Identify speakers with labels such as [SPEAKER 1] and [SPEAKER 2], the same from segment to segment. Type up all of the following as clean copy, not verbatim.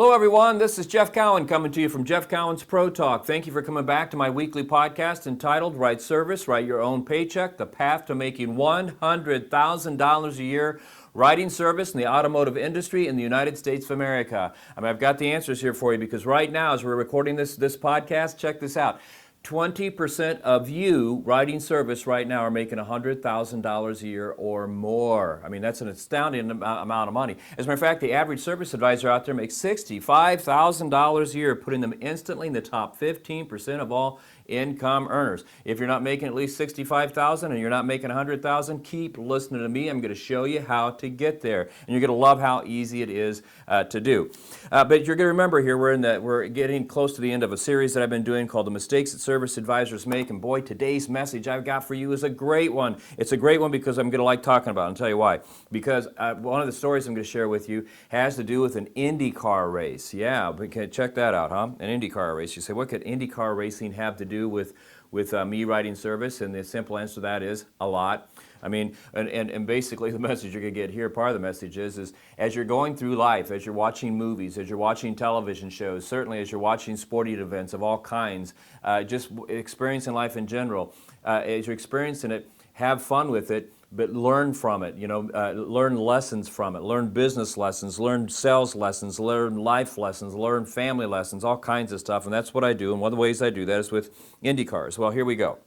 [SPEAKER 1] Hello, everyone. This is Jeff Cowan coming to you from Jeff Cowan's Pro Talk. Thank you for coming back to my weekly podcast entitled Right Service, Write Your Own Paycheck, The Path to Making $100,000 a Year writing service in the automotive industry in the United States of America. I've got the answers here for you because right now, as we're recording this podcast, check this out. 20% of you writing service right now are making $100,000 a year or more. I mean, that's an astounding amount of money. As a matter of fact, the average service advisor out there makes $65,000 a year, putting them instantly in the top 15% of all income earners. If you're not making at least $65,000 and you're not making $100,000, keep listening to me. I'm going to show you how to get there, and you're going to love how easy it is to do. But you're going to remember here we're getting close to the end of a series that I've been doing called The Mistakes That Service Advisors Make. And boy, today's message I've got for you is a great one. It's a great one because I'm going to like talking about it. I'll tell you why. Because one of the stories I'm going to share with you has to do with an IndyCar race. Yeah, check that out, huh? An IndyCar race. You say, what could IndyCar racing have to do with me writing service? And the simple answer to that is a lot. I mean, and basically the message you're going to get here, part of the message is as you're going through life, as you're watching movies, as you're watching television shows, certainly as you're watching sporting events of all kinds, just experiencing life in general, as you're experiencing it, have fun with it, but learn from it, learn lessons from it, learn business lessons, learn sales lessons, learn life lessons, learn family lessons, all kinds of stuff, and that's what I do, and one of the ways I do that is with IndyCars. Well, here we go.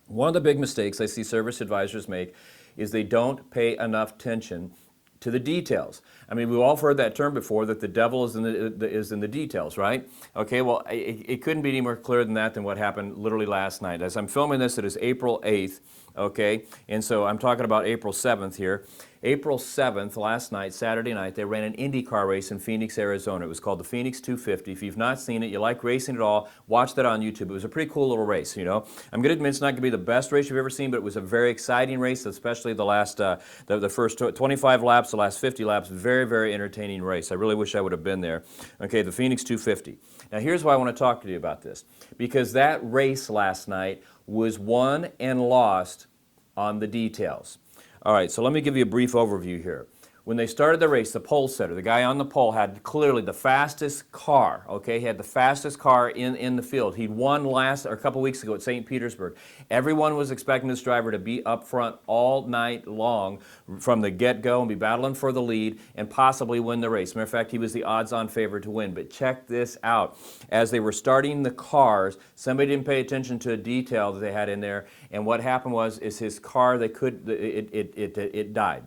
[SPEAKER 1] One of the big mistakes I see service advisors make is they don't pay enough attention to the details. I mean, we've all heard that term before, that the devil is in the details, right? Okay, well, it couldn't be any more clear than that than what happened literally last night. As I'm filming this, it is April 8th, okay? And so I'm talking about April 7th here. April 7th, last night, Saturday night, they ran an IndyCar race in Phoenix, Arizona. It was called the Phoenix 250. If you've not seen it, you like racing at all, watch that on YouTube. It was a pretty cool little race, I'm going to admit it's not going to be the best race you've ever seen, but it was a very exciting race, especially the last, the first 25 laps, the last 50 laps. Very, very entertaining race. I really wish I would have been there. Okay, the Phoenix 250. Now, here's why I want to talk to you about this. Because that race last night was won and lost on the details. All right, so let me give you a brief overview here. When they started the race, the pole setter, the guy on the pole, had clearly the fastest car, okay? He had the fastest car in the field. He'd won a couple weeks ago at St. Petersburg. Everyone was expecting this driver to be up front all night long from the get-go and be battling for the lead and possibly win the race. Matter of fact, he was the odds-on favorite to win. But check this out. As they were starting the cars, somebody didn't pay attention to a detail that they had in there, and what happened is his car, it died.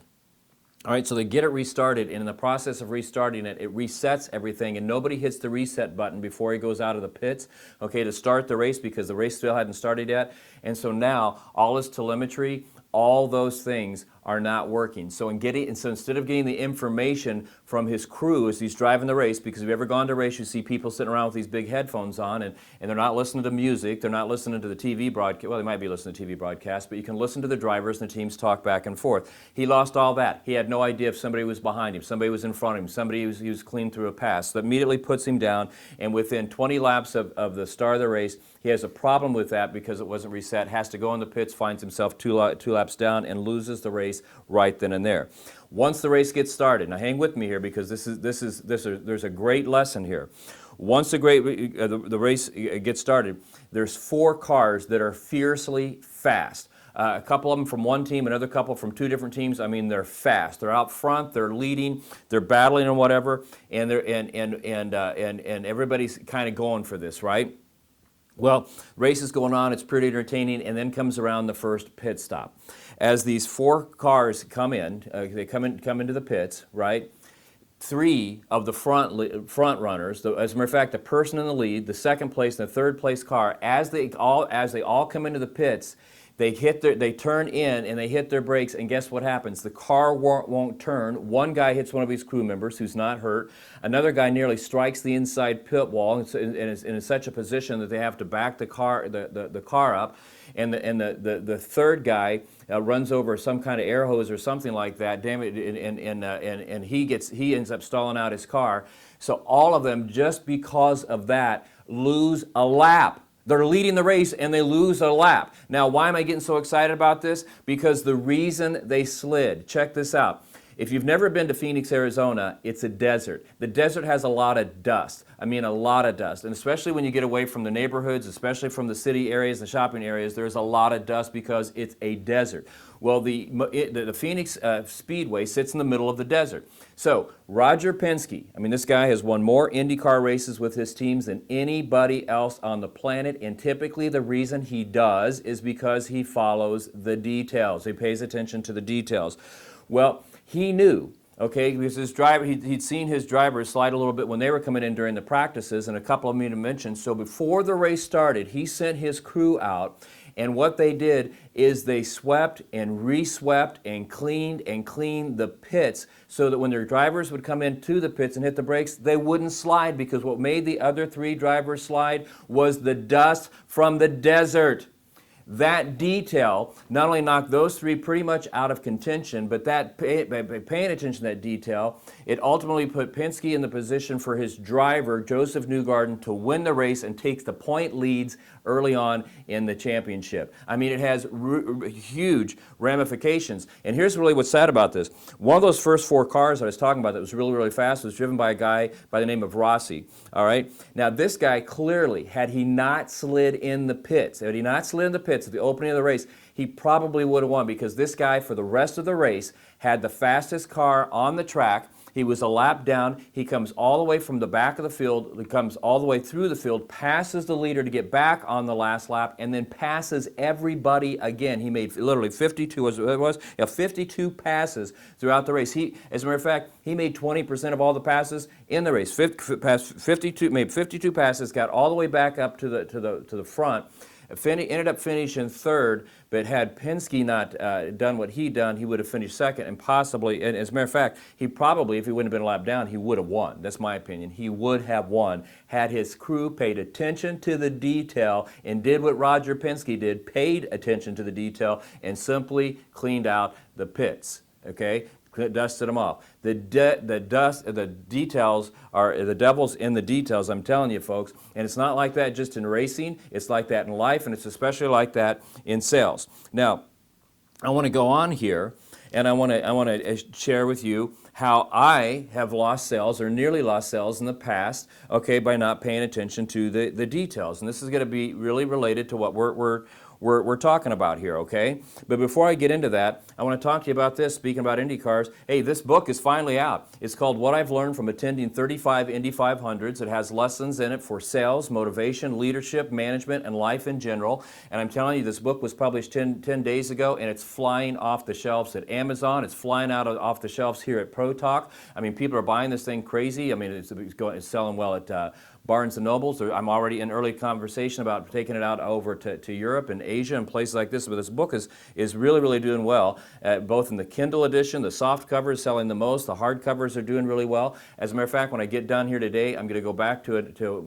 [SPEAKER 1] All right, so they get it restarted, and in the process of restarting it, it resets everything, and nobody hits the reset button before he goes out of the pits, okay, to start the race because the race still hadn't started yet. And so now all his telemetry, all those things are not working. So instead of getting the information from his crew as he's driving the race, because if you've ever gone to a race, you see people sitting around with these big headphones on, and they're not listening to music, they're not listening to the TV broadcast. Well, they might be listening to TV broadcasts, but you can listen to the drivers and the teams talk back and forth. He lost all that. He had no idea if somebody was behind him, somebody was in front of him, somebody he was clean through a pass. So that immediately puts him down, and within 20 laps of the start of the race, he has a problem with that because it wasn't reset, has to go in the pits, finds himself two laps down, and loses the race right then and there. Once the race gets started, now hang with me here because there's a great lesson here. Once the race gets started, there's 4 cars that are fiercely fast. A couple of them from one team, another couple from 2 different teams. I mean, they're fast. They're out front. They're leading. They're battling and whatever. And everybody's kind of going for this, right? Well, race is going on, it's pretty entertaining, and then comes around the first pit stop. As these 4 cars come in, they come into the pits, right? 3 of the front runners, as a matter of fact, the person in the lead, the second place, and the third place car, as they all come into the pits, they turn in and they hit their brakes, and guess what happens? The car won't turn. One guy hits one of his crew members who's not hurt. Another guy nearly strikes the inside pit wall and is in such a position that they have to back the car up. And the third guy runs over some kind of air hose or something like that. Damn it! And he ends up stalling out his car. So all of them, just because of that, lose a lap. They're leading the race and they lose a lap. Now, why am I getting so excited about this? Because the reason they slid, check this out. If you've never been to Phoenix, Arizona, it's a desert. The desert has a lot of dust. I mean, a lot of dust. And especially when you get away from the neighborhoods, especially from the city areas, the shopping areas, there's a lot of dust because it's a desert. Well, the Phoenix Speedway sits in the middle of the desert. So, Roger Penske, I mean, this guy has won more IndyCar races with his teams than anybody else on the planet, and typically the reason he does is because he follows the details. He pays attention to the details. Well, he knew, okay, because his driver, he'd seen his drivers slide a little bit when they were coming in during the practices, and a couple of them even mentioned. So before the race started, he sent his crew out, and what they did is they swept and re-swept and cleaned the pits so that when their drivers would come into the pits and hit the brakes, they wouldn't slide, because what made the other three drivers slide was the dust from the desert. That detail not only knocked those three pretty much out of contention, but that by paying attention to that detail, it ultimately put Penske in the position for his driver, Joseph Newgarden, to win the race and take the point leads early on in the championship. I mean, it has huge ramifications. And here's really what's sad about this. One of those first four cars I was talking about that was really, really fast was driven by a guy by the name of Rossi. All right? Now, this guy clearly, had he not slid in the pits, at the opening of the race, he probably would have won, because this guy, for the rest of the race, had the fastest car on the track. He was a lap down. He comes all the way from the back of the field, he comes all the way through the field, passes the leader to get back on the last lap, and then passes everybody again. He made literally 52 passes throughout the race. As a matter of fact, he made 20% of all the passes in the race. Made 52 passes, got all the way back up to the front. Ended up finishing third, but had Penske not done what he done, he would have finished second, and possibly, and as a matter of fact, he probably, if he wouldn't have been a lap down, he would have won. That's my opinion. He would have won had his crew paid attention to the detail and did what Roger Penske did, paid attention to the detail, and simply cleaned out the pits. Okay? Dusted them off. The details are, the devil's in the details, I'm telling you, folks. And it's not like that just in racing. It's like that in life, and it's especially like that in sales. Now, I want to go on here, and I want to share with you how I have lost sales, or nearly lost sales in the past, okay, by not paying attention to the details. And this is going to be really related to what we're talking about here, okay? But before I get into that, I want to talk to you about this, speaking about Indy cars. Hey, this book is finally out. It's called What I've Learned from Attending 35 Indy 500s. It has lessons in it for sales, motivation, leadership, management, and life in general. And I'm telling you, this book was published 10 days ago, and it's flying off the shelves at Amazon. It's flying off the shelves here at Pro Talk. I mean, people are buying this thing crazy. I mean, it's selling well at Barnes & Nobles. I'm already in early conversation about taking it out over to Europe and Asia and places like this. But this book is really, really doing well, both in the Kindle edition. The soft cover is selling the most. The hard covers are doing really well. As a matter of fact, when I get done here today, I'm going to go back to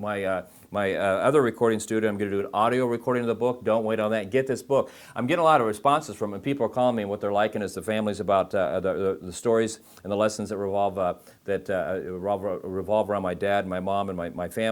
[SPEAKER 1] my other recording studio. I'm going to do an audio recording of the book. Don't wait on that. Get this book. I'm getting a lot of responses from it. People are calling me, and what they're liking is the families about the stories and the lessons that revolve around my dad, my mom, and my family.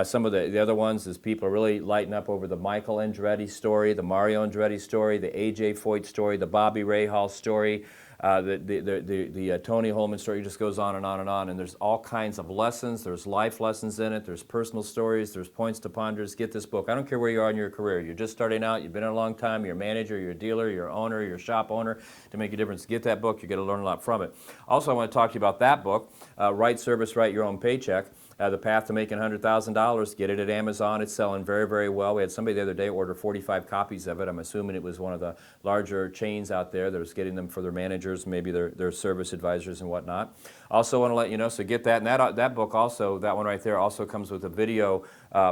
[SPEAKER 1] Some of the other ones is people are really lighting up over the Michael Andretti story, the Mario Andretti story, the A.J. Foyt story, the Bobby Rahal story, the Tony Holman story. It just goes on and on and on. And there's all kinds of lessons. There's life lessons in it. There's personal stories. There's points to ponder. Get this book. I don't care where you are in your career. You're just starting out. You've been in a long time. You're a manager. You're a dealer. You're an owner. You're a shop owner. To make a difference, get that book. You're going to learn a lot from it. Also, I want to talk to you about that book, Right Service, Write Your Own Paycheck. The Path to Making $100,000. Get it at Amazon. It's selling very, very well. We had somebody the other day order 45 copies of it. I'm assuming it was one of the larger chains out there that was getting them for their managers, maybe their service advisors and whatnot. Also want to let you know, so get that. And that book also, that one right there, also comes with a video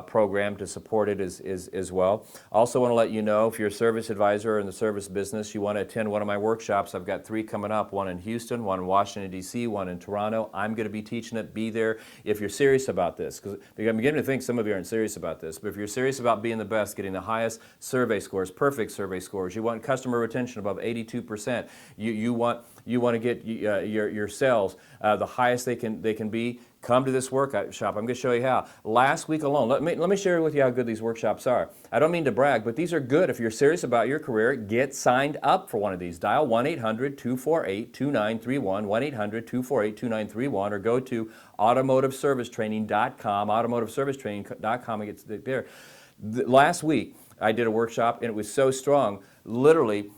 [SPEAKER 1] program to support it as well. Also want to let you know, if you're a service advisor in the service business, you want to attend one of my workshops. I've got 3 coming up, one in Houston, one in Washington, D.C., one in Toronto. I'm going to be teaching it. Be there if you're serious about this, because I'm beginning to think some of you aren't serious about this, but if you're serious about being the best, getting the highest survey scores, perfect survey scores, you want customer retention above 82%, you want to get your sales the highest they can be, Come to this workshop. I'm going to show you how. Last week alone, let me share with you how good these workshops are. I don't mean to brag, but these are good. If you're serious about your career, get signed up for one of these. Dial 1-800-248-2931, 1-800-248-2931, or go to automotiveservicetraining.com, automotiveservicetraining.com, and get there. Last week, I did a workshop, and it was so strong. Literally,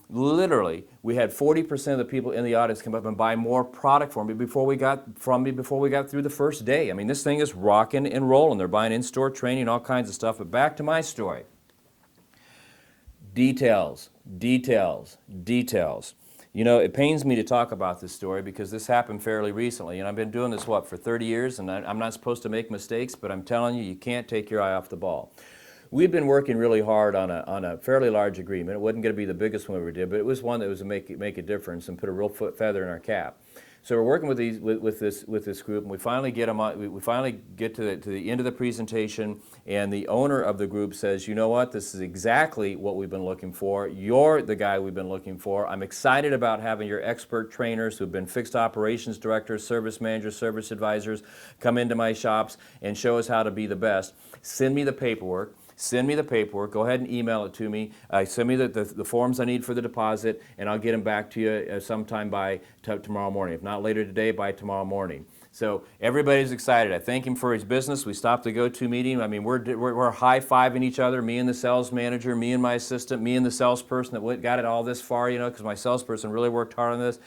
[SPEAKER 1] we had 40% of the people in the audience come up and buy more product from me before we got through the first day. I mean, this thing is rocking and rolling. They're buying in-store training, all kinds of stuff. But back to my story. Details. You know, it pains me to talk about this story because this happened fairly recently. And I've been doing this, for 30 years, and I'm not supposed to make mistakes, but I'm telling you, you can't take your eye off the ball. We'd been working really hard on a fairly large agreement. It wasn't going to be the biggest one we ever did, but it was one that was to make a difference and put a real feather in our cap. So we're working with this group, and we finally get them on. We finally get to the end of the presentation, and the owner of the group says, "You know what? This is exactly what we've been looking for. You're the guy we've been looking for. I'm excited about having your expert trainers who've been fixed operations directors, service managers, service advisors come into my shops and show us how to be the best. Send me the paperwork." Go ahead and email it to me. Send me the forms I need for the deposit, and I'll get them back to you sometime by tomorrow morning. If not later today, by tomorrow morning. So everybody's excited. I thank him for his business. We stopped the go-to meeting. I mean, we're high-fiving each other, me and the sales manager, me and my assistant, me and the salesperson that got it all this far, you know, because my salesperson really worked hard on this.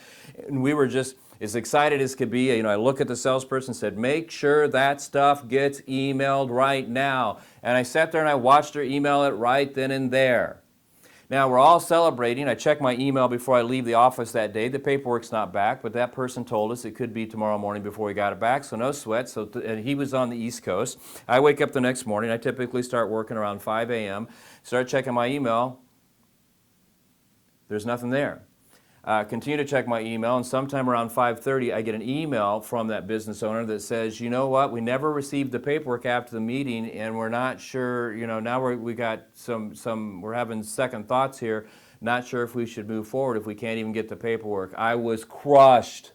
[SPEAKER 1] And we were just as excited as could be. You know, I look at the salesperson and said, make sure that stuff gets emailed right now. And I sat there and I watched her email it right then and there. Now, we're all celebrating. I check my email before I leave the office that day. The paperwork's not back, but that person told us it could be tomorrow morning before we got it back, so no sweat. And he was on the East Coast. I wake up the next morning. I typically start working around 5 a.m., start checking my email. There's nothing there. Continue to check my email, and sometime around 5:30, I get an email from that business owner that says, you know what, we never received the paperwork after the meeting, and we're not sure, you know, now we got we're having second thoughts here, not sure if we should move forward if we can't even get the paperwork. I was crushed.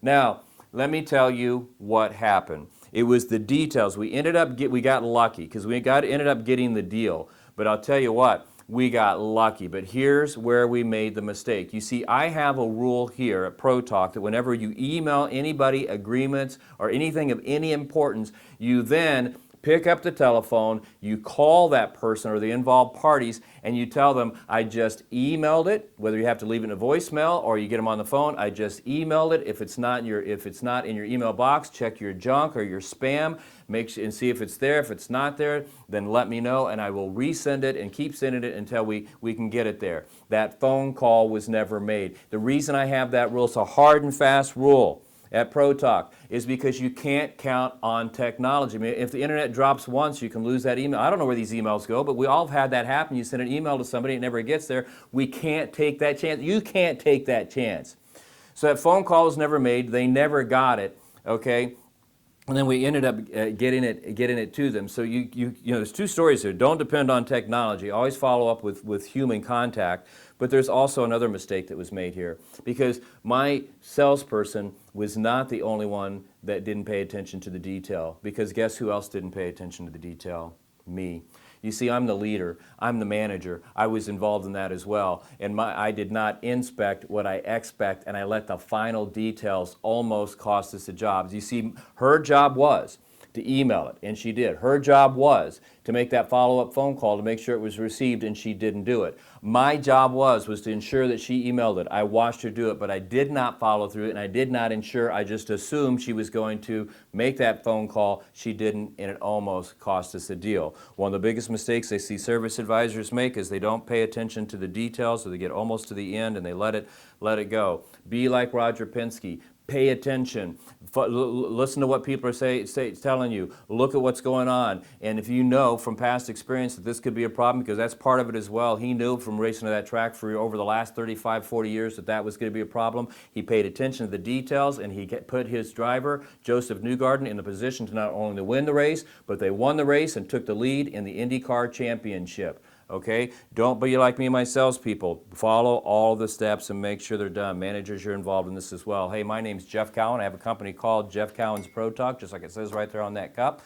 [SPEAKER 1] Now, let me tell you what happened. It was the details. We got lucky because ended up getting the deal. But I'll tell you what, we got lucky, but here's where we made the mistake. You see, I have a rule here at ProTalk that whenever you email anybody agreements or anything of any importance, you then pick up the telephone, you call that person or the involved parties, and you tell them, I just emailed it, whether you have to leave it in a voicemail or you get them on the phone, I just emailed it. If it's not in your email box, check your junk or your spam, and see if it's there. If it's not there, then let me know, and I will resend it and keep sending it until we can get it there. That phone call was never made. The reason I have that rule, it's a hard and fast rule at ProTalk, is because you can't count on technology. I mean, if the internet drops once, you can lose that email. I don't know where these emails go, but we all have had that happen. You send an email to somebody, it never gets there. We can't take that chance. You can't take that chance. So that phone call was never made. They never got it, okay? And then we ended up getting it to them. So you know, there's two stories here. Don't depend on technology. Always follow up with human contact. But there's also another mistake that was made here, because my salesperson was not the only one that didn't pay attention to the detail. Because guess who else didn't pay attention to the detail? Me. You see, I'm the leader. I'm the manager. I was involved in that as well. And I did not inspect what I expect, and I let the final details almost cost us the jobs. You see, her job was to email it, and she did. Her job was to make that follow-up phone call to make sure it was received, and she didn't do it. My job was to ensure that she emailed it. I watched her do it, but I did not follow through it, and I did not ensure. I just assumed she was going to make that phone call. She didn't, and it almost cost us a deal. One of the biggest mistakes I see service advisors make is they don't pay attention to the details, so they get almost to the end and they let it go. Be like Roger Penske. Pay attention. Listen to what people are telling you. Look at what's going on. And if you know from past experience that this could be a problem, because that's part of it as well. He knew from racing to that track for over the last 35, 40 years that was going to be a problem. He paid attention to the details, and he put his driver, Joseph Newgarden, in the position to not only win the race, but they won the race and took the lead in the IndyCar Championship. Okay? Don't be like me and my salespeople. Follow all the steps and make sure they're done. Managers, you're involved in this as well. Hey, my name's Jeff Cowan. I have a company called Jeff Cowan's Pro Talk, just like it says right there on that cup.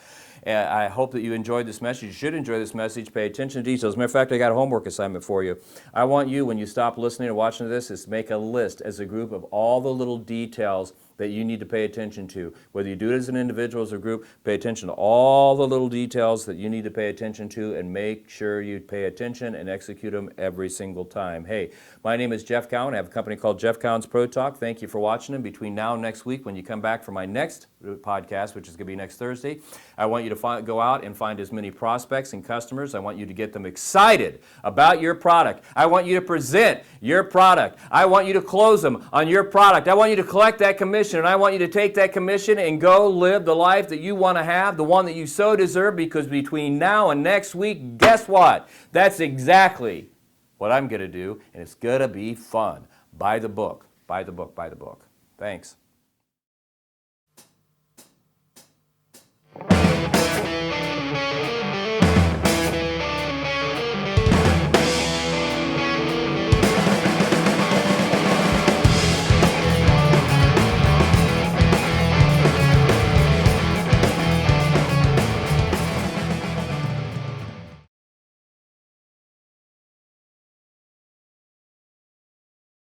[SPEAKER 1] I hope that you enjoyed this message. You should enjoy this message. Pay attention to details. As a matter of fact, I got a homework assignment for you. I want you, when you stop listening or watching this, is make a list as a group of all the little details that you need to pay attention to. Whether you do it as an individual or as a group, pay attention to all the little details that you need to pay attention to, and make sure you pay attention and execute them every single time. Hey, my name is Jeff Cowan. I have a company called Jeff Cowan's Pro Talk. Thank you for watching them. Between now and next week, when you come back for my next podcast, which is going to be next Thursday, I want you to go out and find as many prospects and customers. I want you to get them excited about your product. I want you to present your product. I want you to close them on your product. I want you to collect that commission, and I want you to take that commission and go live the life that you want to have, the one that you so deserve, because between now and next week, guess what? That's exactly what I'm going to do, and it's going to be fun. Buy the book. Buy the book. Buy the book. Thanks.